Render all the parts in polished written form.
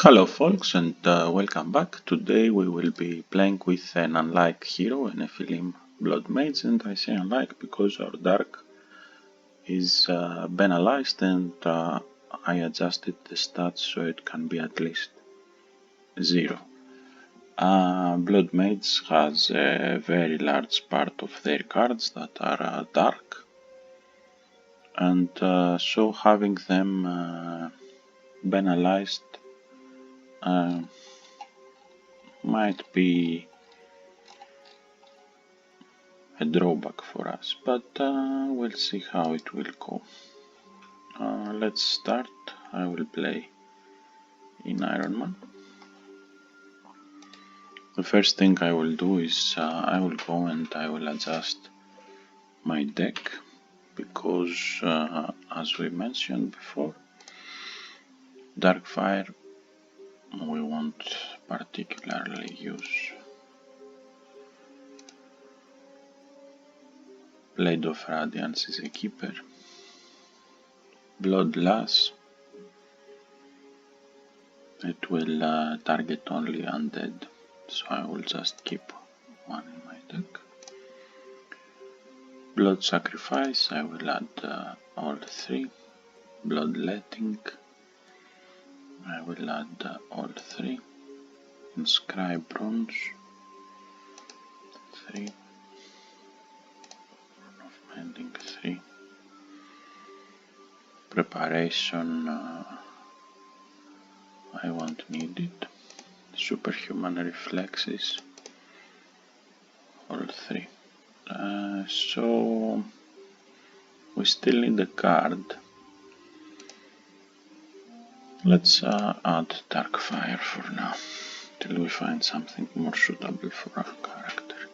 Hello folks and welcome back. Today we will be playing with an unlike hero, a Nephilim Blood Mage, and I say unlike because our dark is penalized and I adjusted the stats so it can be at least 0. Blood Mage has a very large part of their cards that are dark, and so having them penalized might be a drawback for us, but we'll see how it will go. Let's start. I will play in Ironman. The first thing I will do is I will go and I will adjust my deck because as we mentioned before, Darkfire we won't particularly use. Blade of Radiance is a keeper. Bloodlust, it will target only undead, so I will just keep one in my deck. Blood Sacrifice, I will add all 3. Bloodletting, I will add all 3. Inscribe Bronze, 3. Rune of Mending, 3. Preparation, I won't need it. Superhuman Reflexes, all 3. So we still need a card. Let's add Darkfire for now, till we find something more suitable for our character.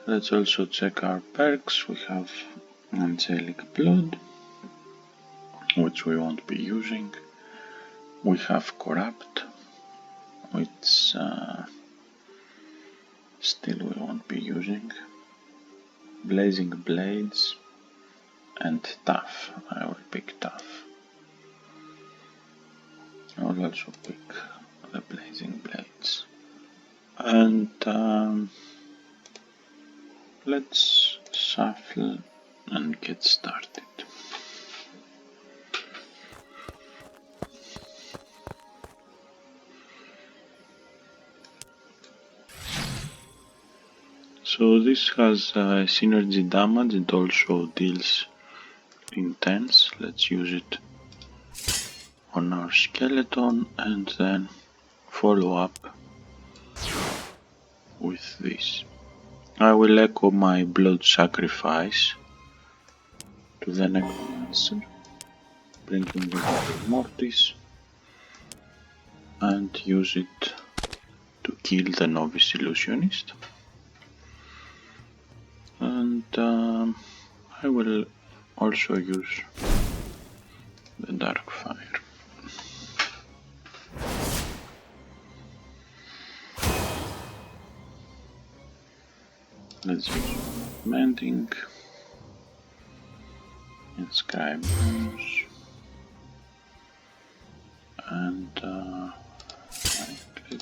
Let's also check our perks. We have Angelic Blood, which we won't be using. We have Corrupt, which still we won't be using. Blazing Blades and Tough. I will pick Tough. I will also pick the Blazing Blades. And let's shuffle and get started. So this has synergy damage, it also deals intense. Let's use it on our skeleton and then follow up with this. I will echo my blood sacrifice to the necromancer, bringing the mortis, and use it to kill the novice illusionist. And I will also use the Darkfire. Let's use Mending, Inscribe Bronze, and right click.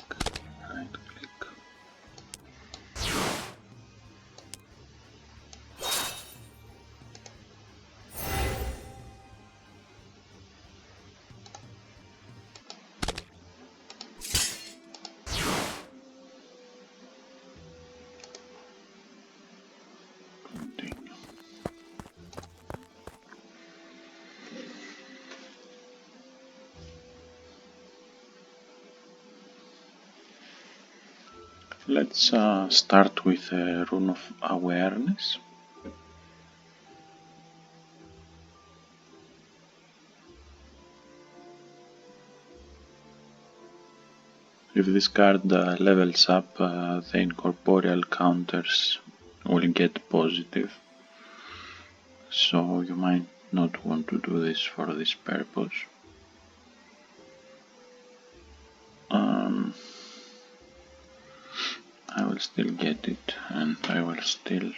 Let's start with a Rune of Awareness. If this card levels up, the incorporeal counters will get positive, so you might not want to do this for this purpose. I will still get it, and I will still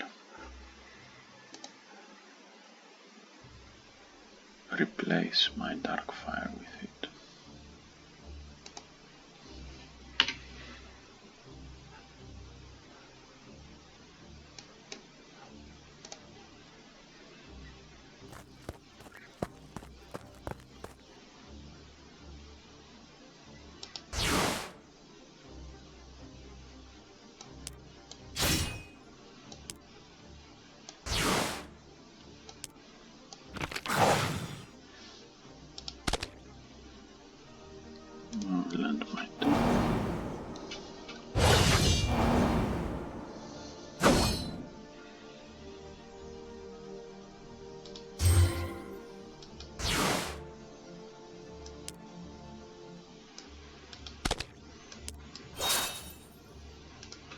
replace my Darkfire with it. Land mine.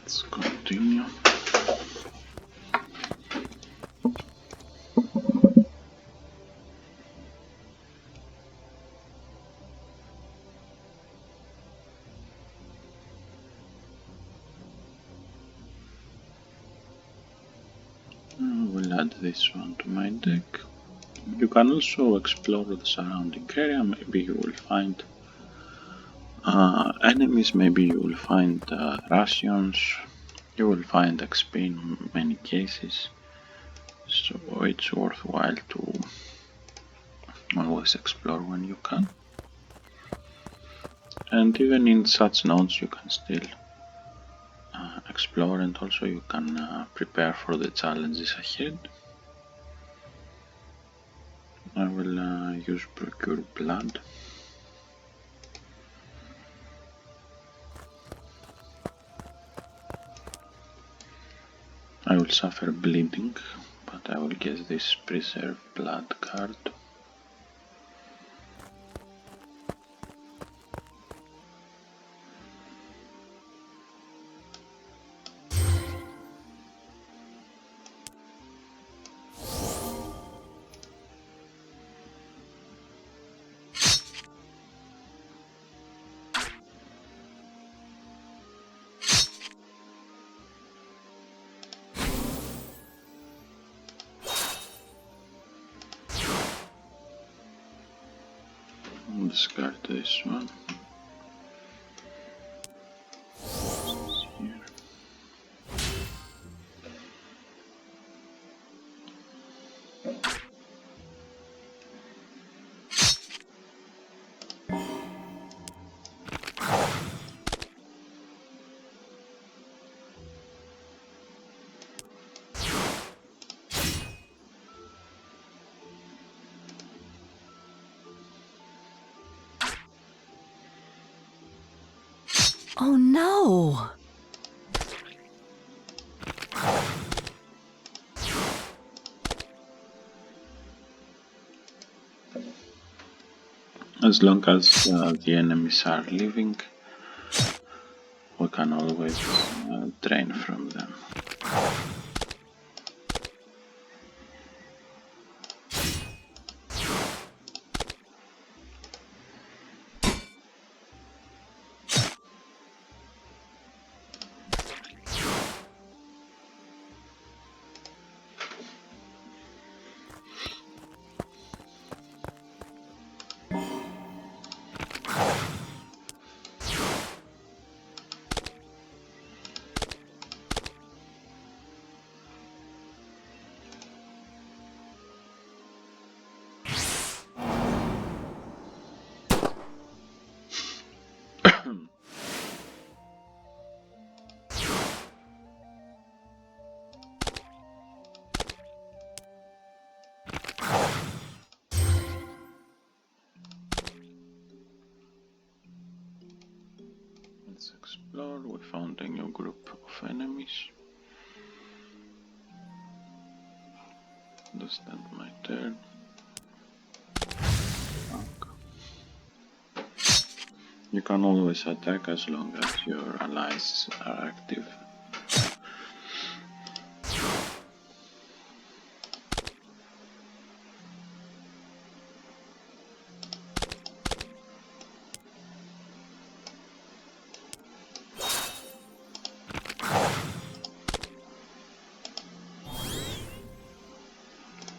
Let's continue. We'll add this one to my deck. You can also explore the surrounding area. Maybe you will find enemies, maybe you will find rations, you will find XP in many cases. So it's worthwhile to always explore when you can. And even in such nodes you can still explore, and also you can prepare for the challenges ahead. I will use Procure Blood. I will suffer bleeding, but I will get this Preserve Blood card. Discard this one. Here. Oh no! As long as the enemies are living, we can always drain from them. Let's explore. We found a new group of enemies. Understand my turn. You can always attack as long as your allies are active.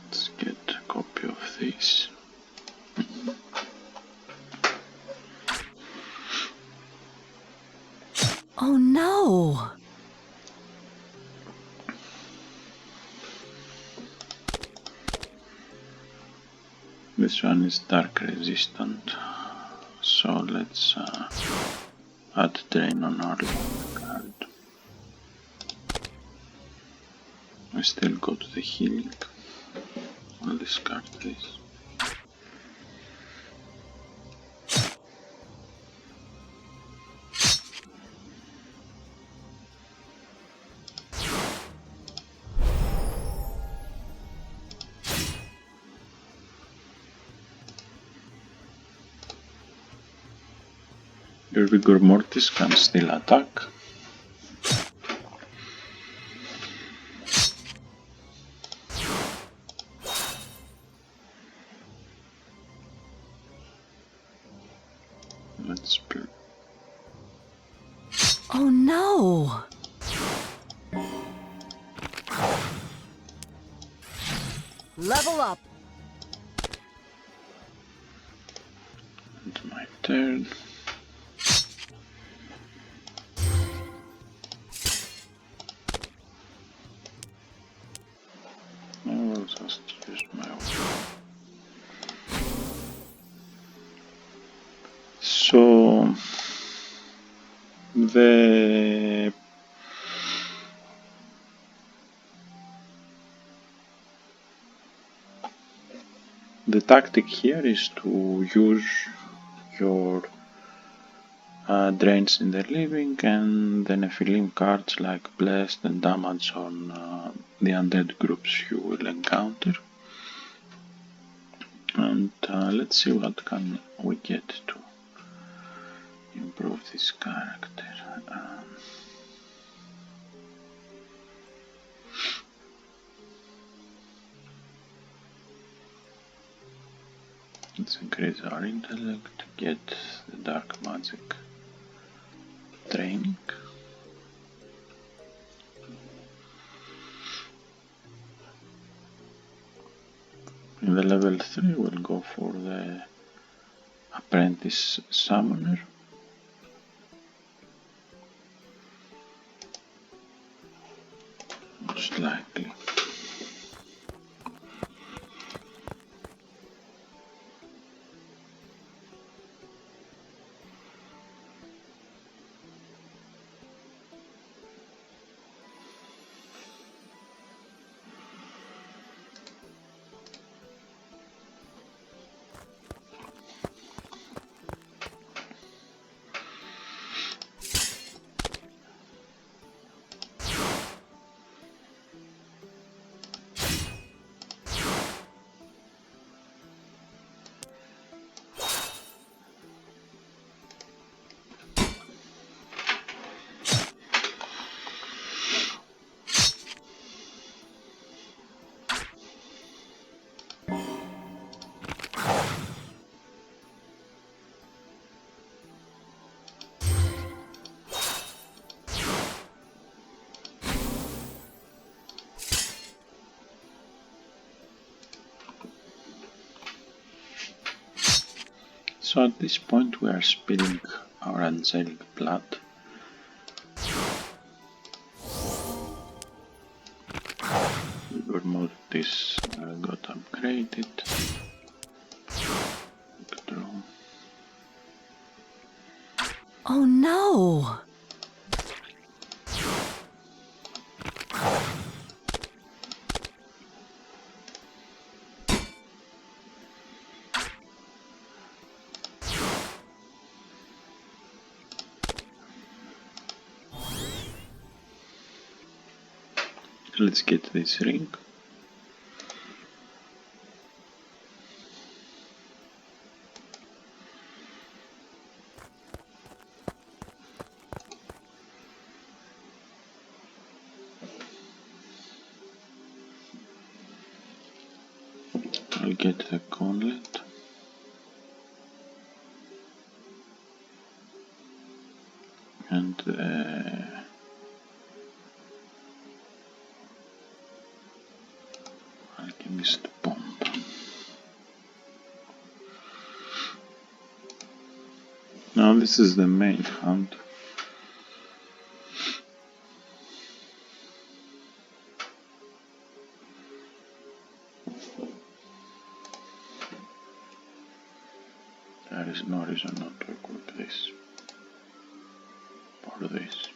Let's get a copy of this. Oh no! This one is dark resistant, so let's add drain on our card. We still got the healing. I'll discard this. Your Vigor Mortis can still attack. Let's play. Oh no! Level up! It's my turn. I will just use my own. So the tactic here is to use your drains in the living and the Nephilim cards like Blessed and damage on the undead groups you will encounter. And let's see what can we get to improve this character. Let's increase our intellect, get the dark magic training. In the level 3 we'll go for the apprentice summoner. Most likely. So at this point we are spilling our angelic blood. Vigor Mortis got upgraded. Draw. Oh no! Let's get this ring. I'll get the gauntlet. And the alchemist bomb. Now this is the main hunt. There is no reason not to equip this or this.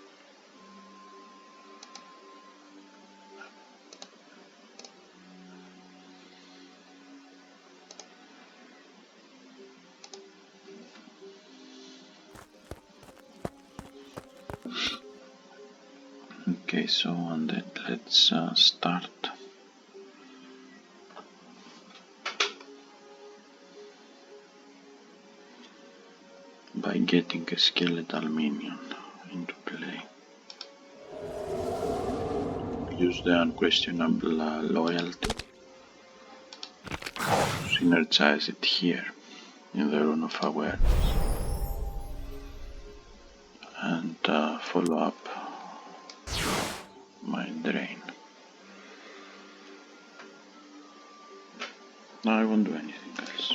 Okay, so on that, let's start. by getting a skeletal minion into play. Use the unquestionable loyalty to synergize it here in the Rune of Awareness and follow up my drain. Now I won't do anything else.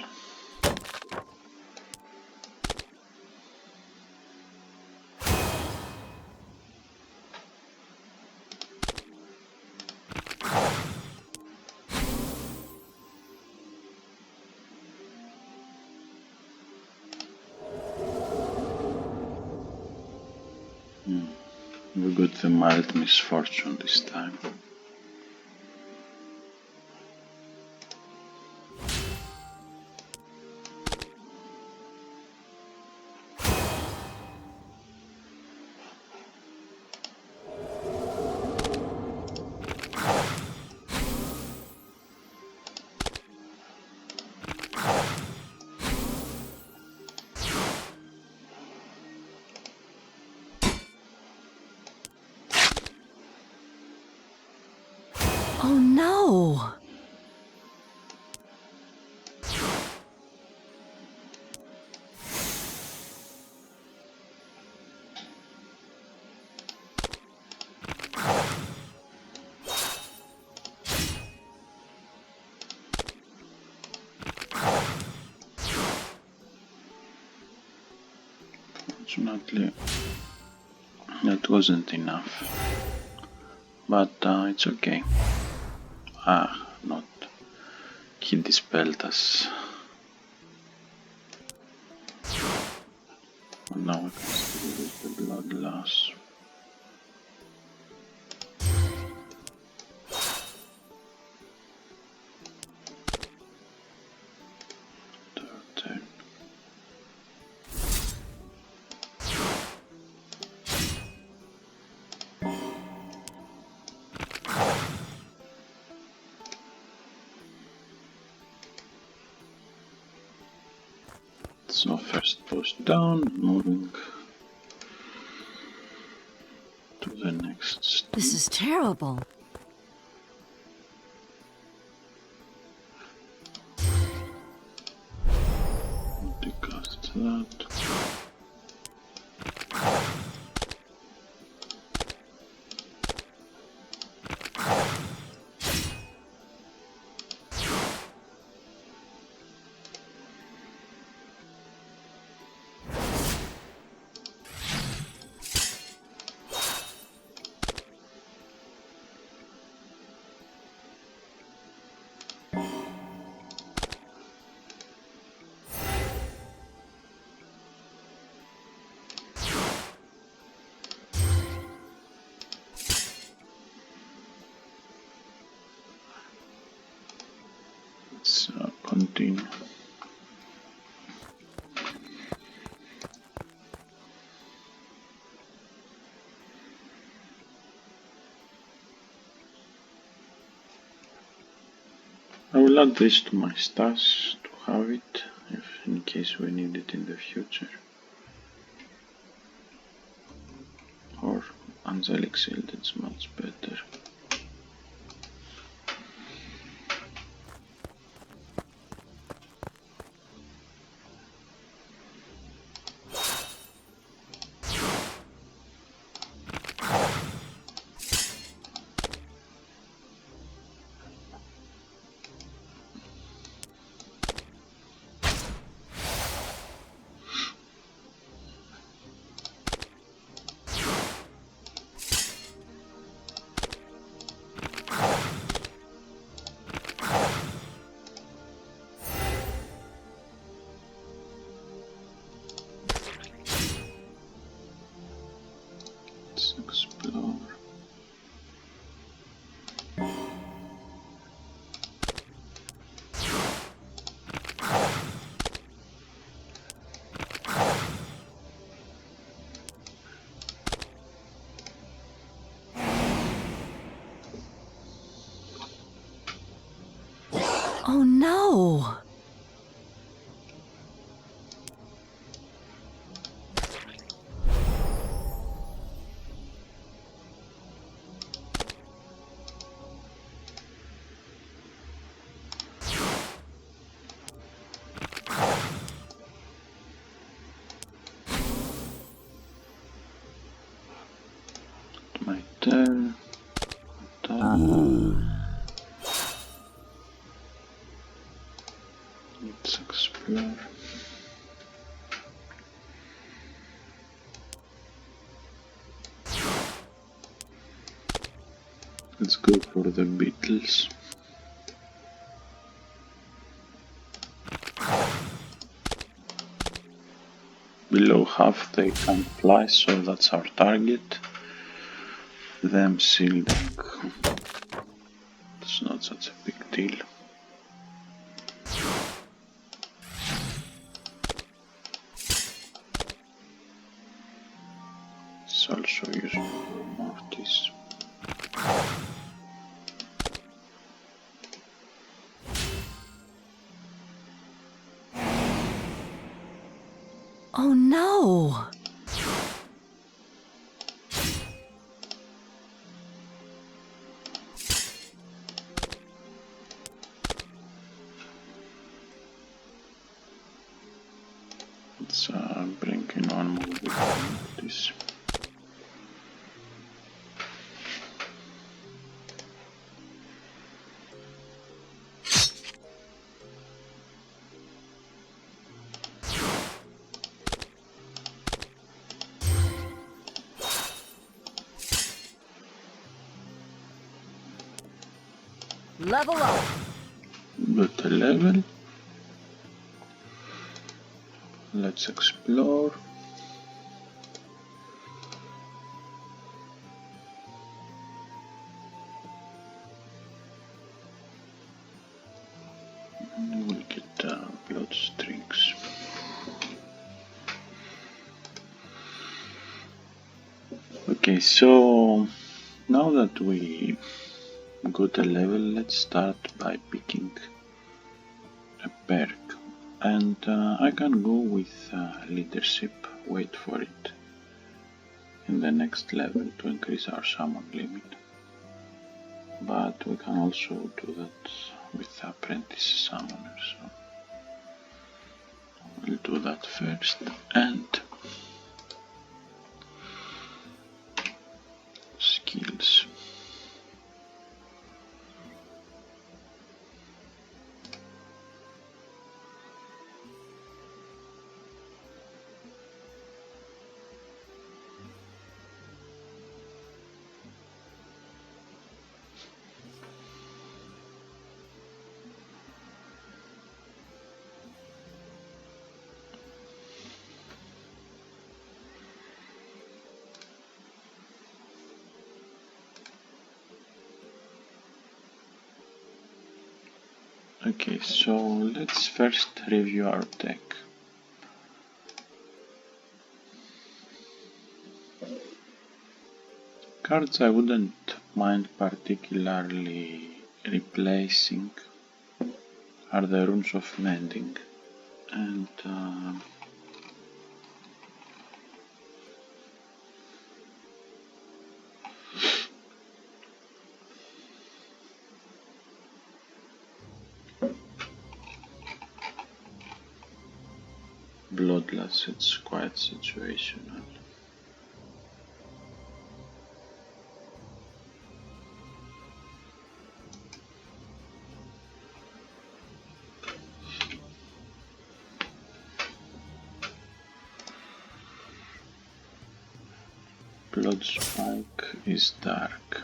We got the mild misfortune this time. Oh no! Fortunately, that wasn't enough, but it's okay. Not. He dispelled us. And now we can still use the blood loss. Third turn. So first post down, moving to the next step. This is terrible. Decast that. Let's continue. I will add this to my stash to have it if in case we need it in the future. Or Angelic Shield, it's much better. Let's explore. Oh no! water. Let's explore. Let's go for the beetles. Below half they can fly, so that's our target. Them shielding, it's not such a big deal. It's also useful for mortis. Oh no! Let's bring in one more with this. Level up! Got a level. Let's explore. And we'll get blood strings. Okay, so now that we got a level, let's start by picking a perk. And I can go with leadership, wait for it, in the next level to increase our summon limit. But we can also do that with apprentice summoner, so we'll do that first. And skills. Okay, so let's first review our deck. Cards I wouldn't mind particularly replacing are the Runes of Mending and Bloodlust. It's quite situational. Blood Spike is dark.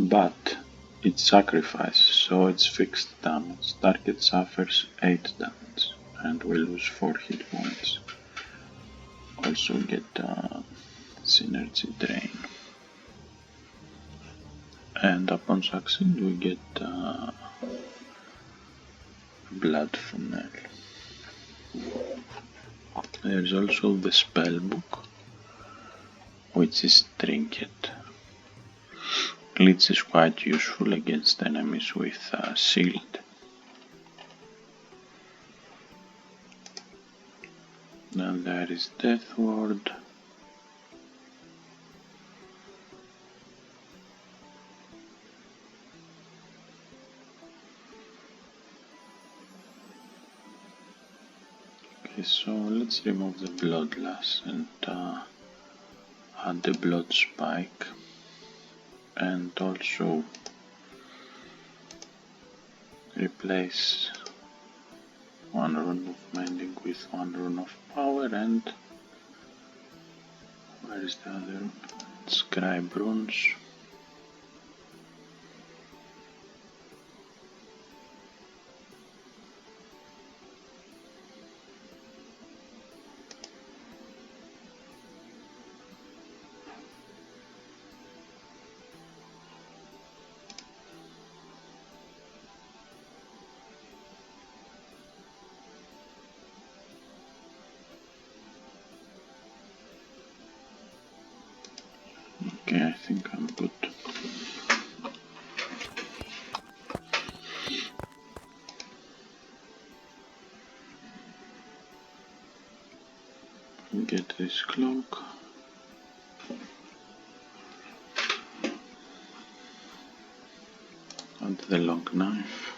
But it's sacrifice, so it's fixed damage. Target suffers 8 damage and will lose 4 hit points. Also get synergy drain. And upon succeed we get blood funnel. There's also the spell book, which is trinket. Leech is quite useful against enemies with shield. Then there is Death Ward. Okay, so let's remove the bloodlust and add the blood spike, and also replace one rune of mending with one rune of power. And where is the other rune? Scribe runes. Okay, I think I'm good. Get this cloak. And the long knife.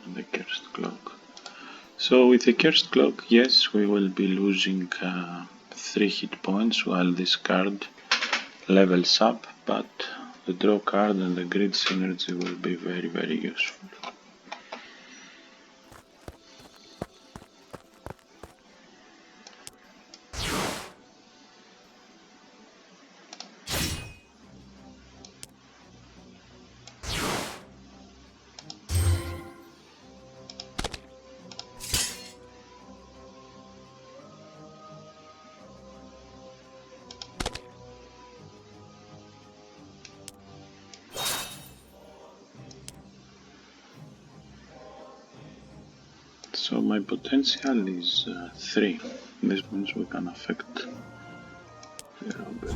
And the cursed cloak. So with the cursed cloak, yes, we will be losing 3 hit points while this card levels up, but the draw card and the grid synergy will be very useful. So my potential is 3. This means we can affect the robot.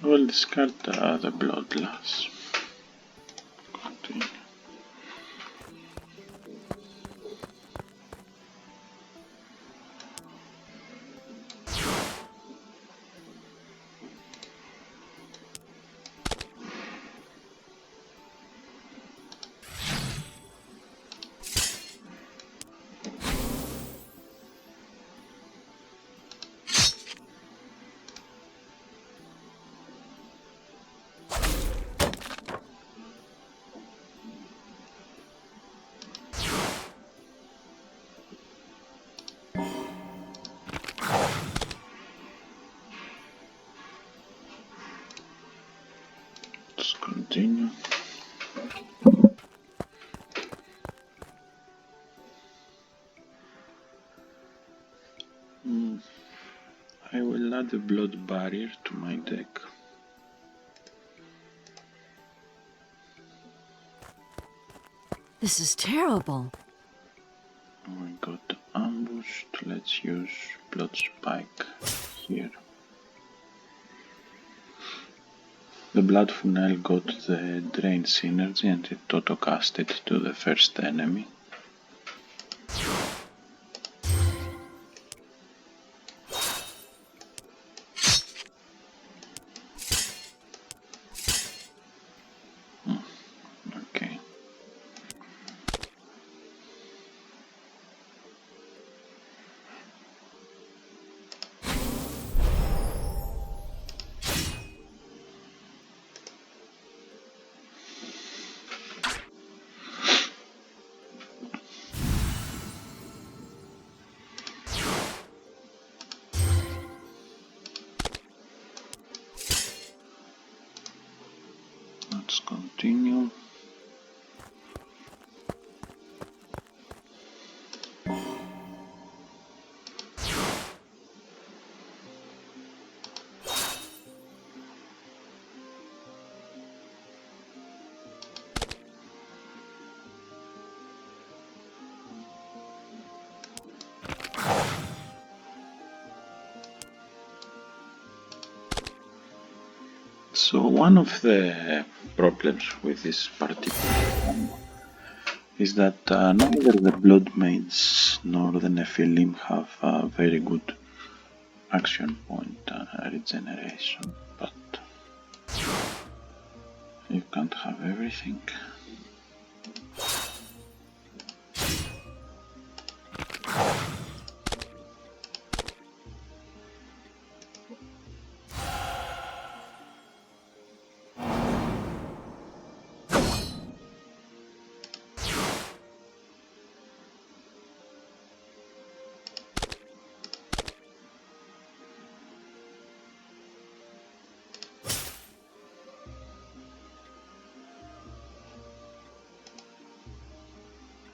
I will discard the bloodlust. Continue. I will add a blood barrier to my deck. This is terrible. We got ambushed. Let's use blood spike here. The blood funnel got the drain synergy and it auto-cast it to the first enemy. Okay. Let's continue. So one of the problems with this particular one is that neither the Blood Mage nor the Nephilim have a very good action point regeneration, but you can't have everything.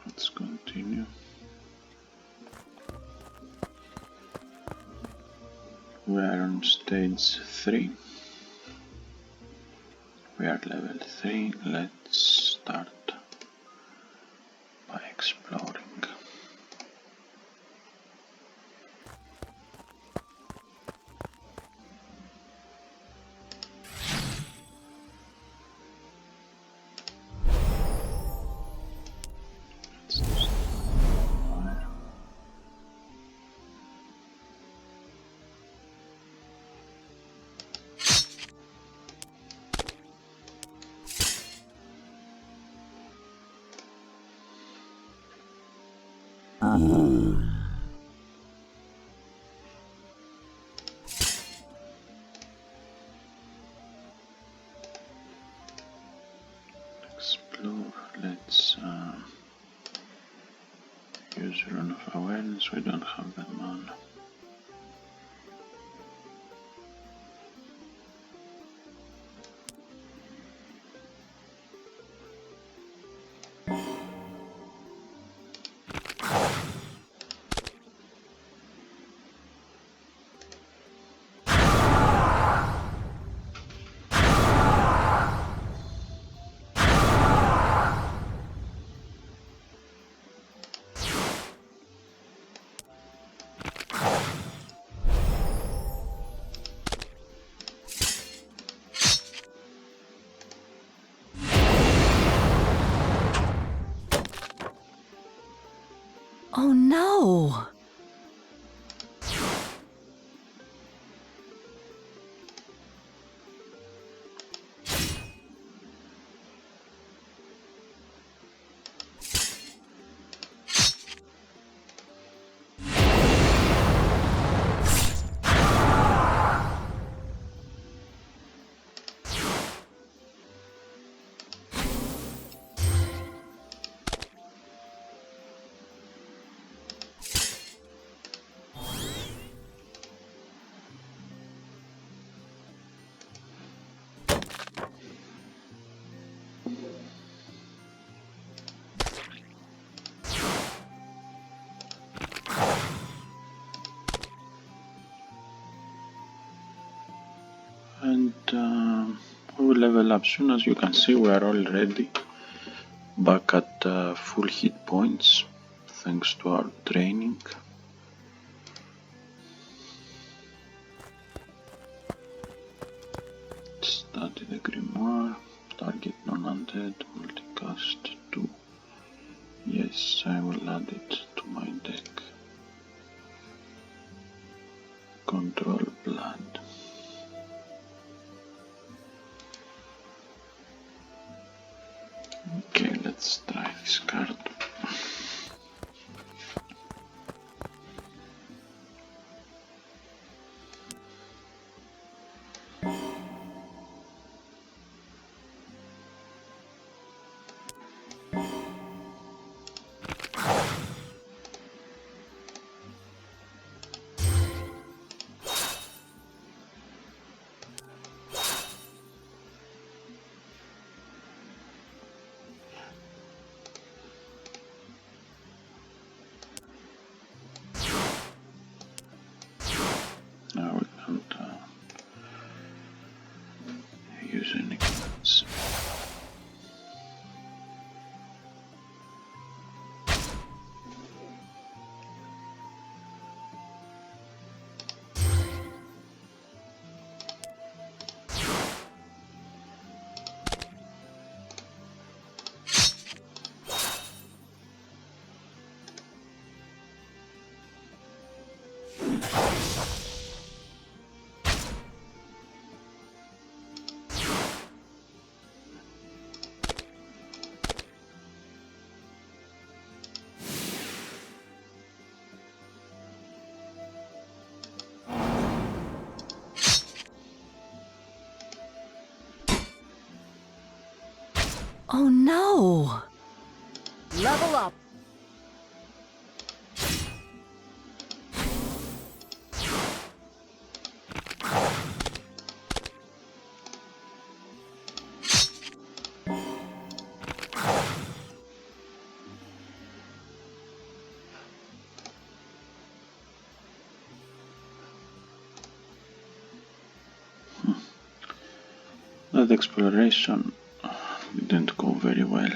Let's continue. We are on stage 3. We are level 3. Let's start by exploring. Explore. Let's use Rune of Awareness. We don't have that mana. Oh no! we will level up soon. As you can see, we are already back at full hit points thanks to our training. Study the grimoire, target non-undead, multicast 2. Yes, I will add it to my deck. Control blood. Okay, let's try this card. Now we can't use any cards. Oh no! Level up! That exploration didn't go very well.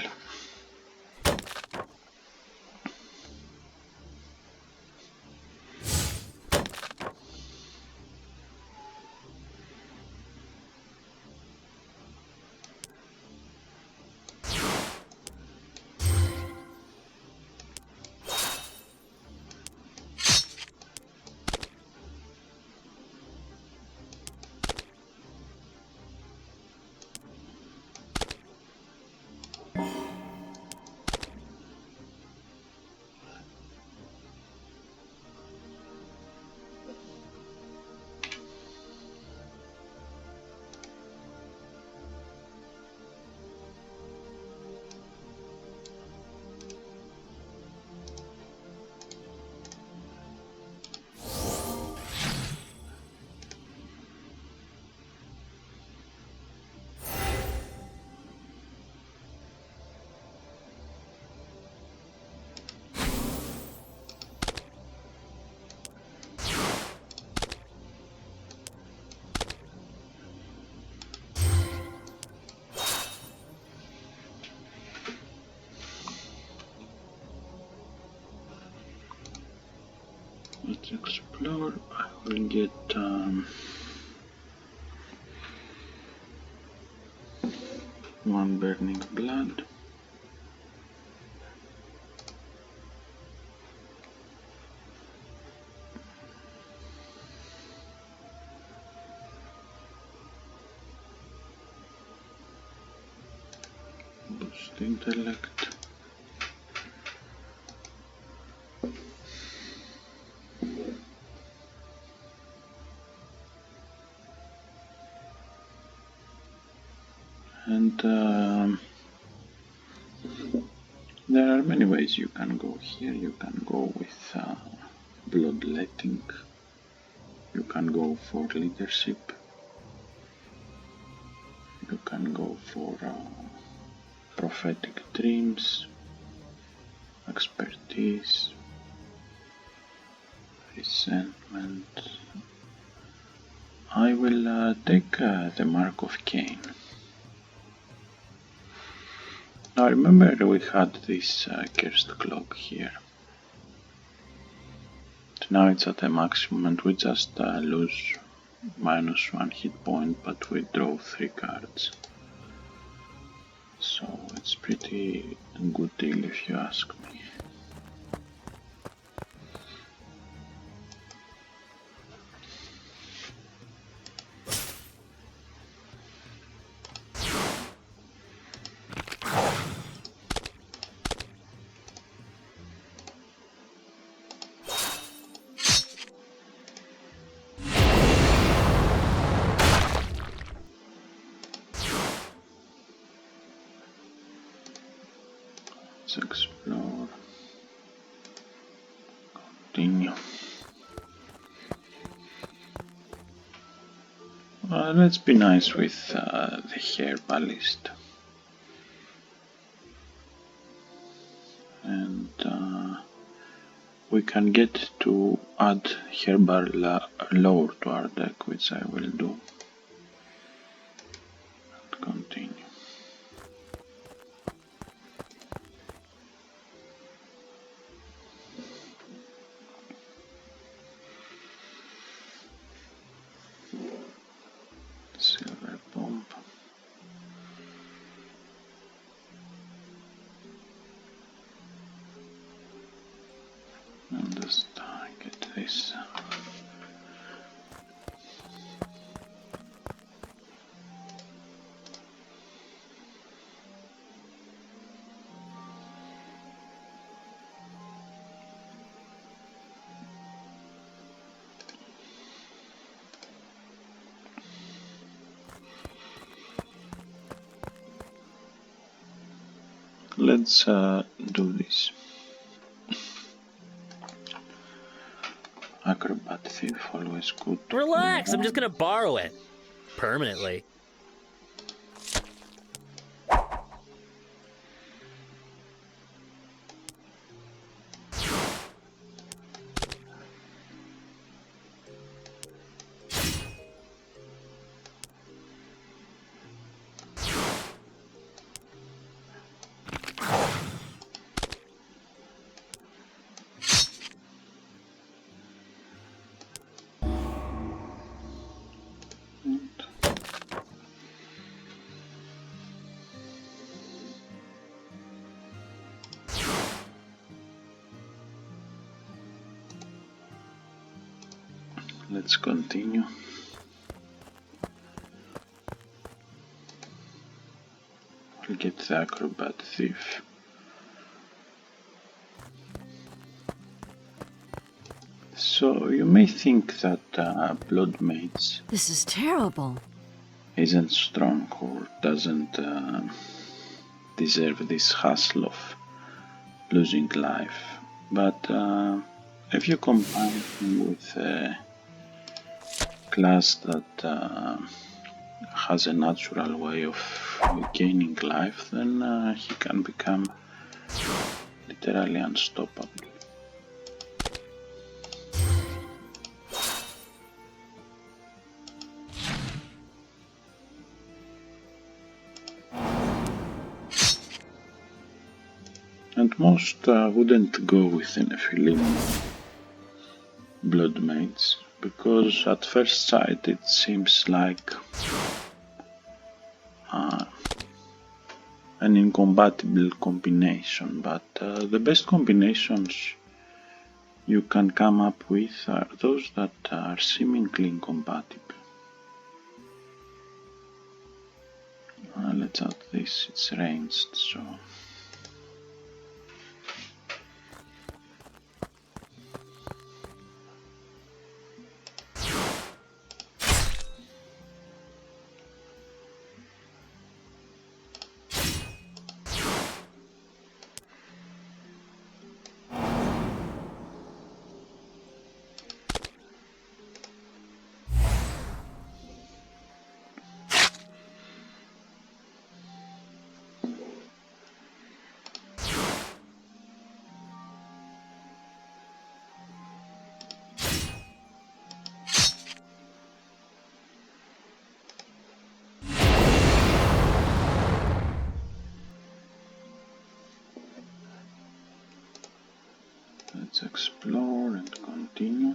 Let's explore. I will get one burning blood. Boost intellect. And there are many ways you can go here. You can go with bloodletting. You can go for leadership. You can go for prophetic dreams, expertise, resentment. I I will take the Mark of Cain. Now remember we had this cursed clock here. Now it's at a maximum and we just lose -1 hit point, but we draw 3 cards. So it's pretty good deal if you ask me. Let's explore. Continue. Let's be nice with the herbalist. And we can get to add herbal lore to our deck, which I will do. And continue. Silver bomb. And just get this. Let's do this. Acrobat Thief, always good. Relax, I'm just gonna borrow it. Permanently. Let's continue. We'll get the Acrobat Thief. So you may think that Blood Mage This is terrible. isn't strong or doesn't deserve this hassle of losing life, but if you combine him with a class that has a natural way of gaining life, then he can become literally unstoppable. And most wouldn't go with the Nephilim Blood Mage, because at first sight it seems like an incompatible combination, but the best combinations you can come up with are those that are seemingly incompatible. Let's add this, it's ranged, so... Let's explore and continue.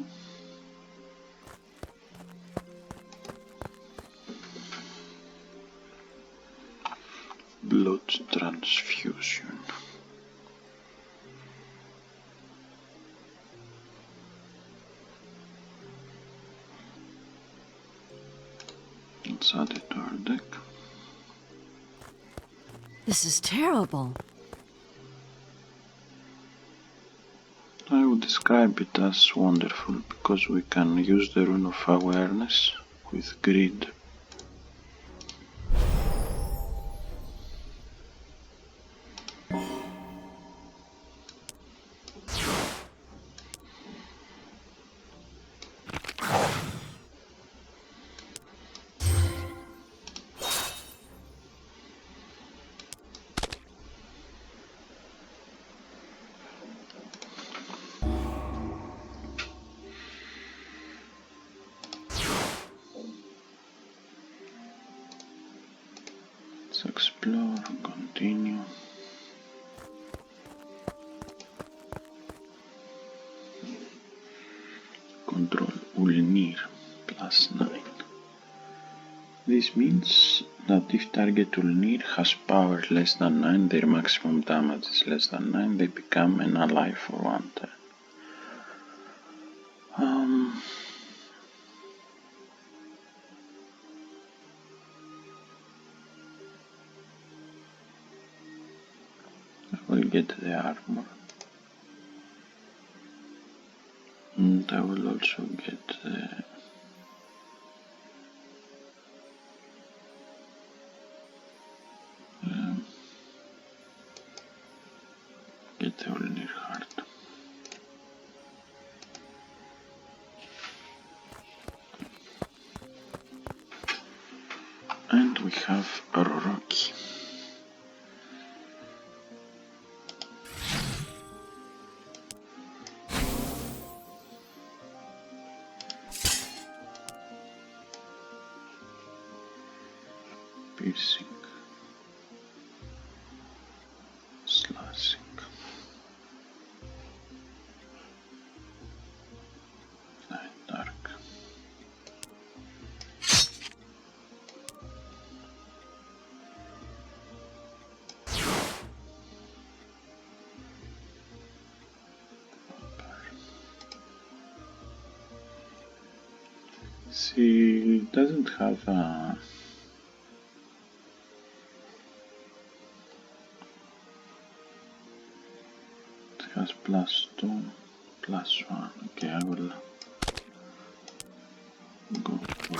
Blood transfusion. Let's add it to our deck. This is terrible. I would describe it as wonderful because we can use the rune of awareness with greed. Let's explore, continue. Control Ulnir +9. This means that if target Ulnir has power less than 9, their maximum damage is less than 9, they become an ally for 1 turn. I will get the armor. And I will also get the Ulnir heart. And we have Roroki. Piercing, slashing, light dark. She doesn't have a it has +2, +1. Okay, I will go for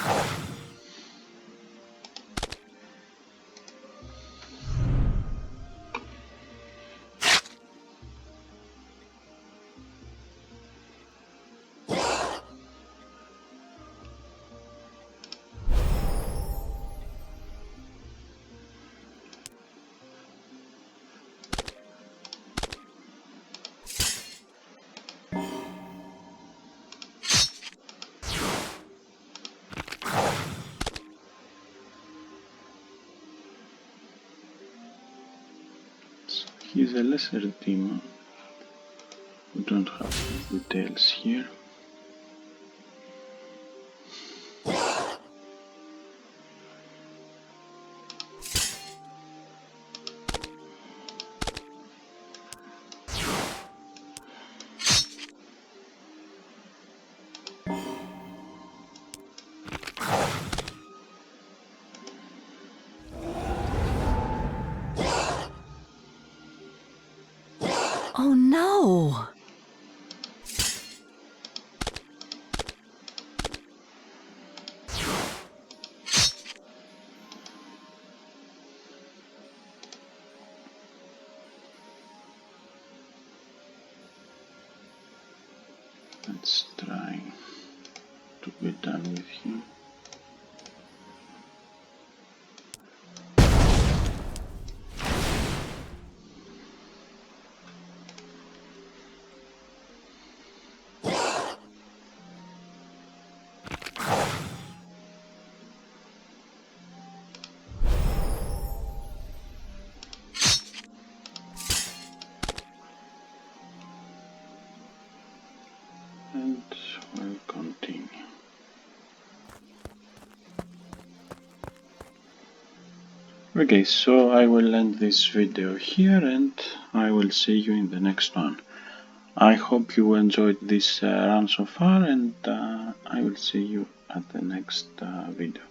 He's a lesser demon. We don't have details here. Oh no! Let's try to be done with him. Okay, so I will end this video here and I will see you in the next one. I hope you enjoyed this run so far, and I will see you at the next video.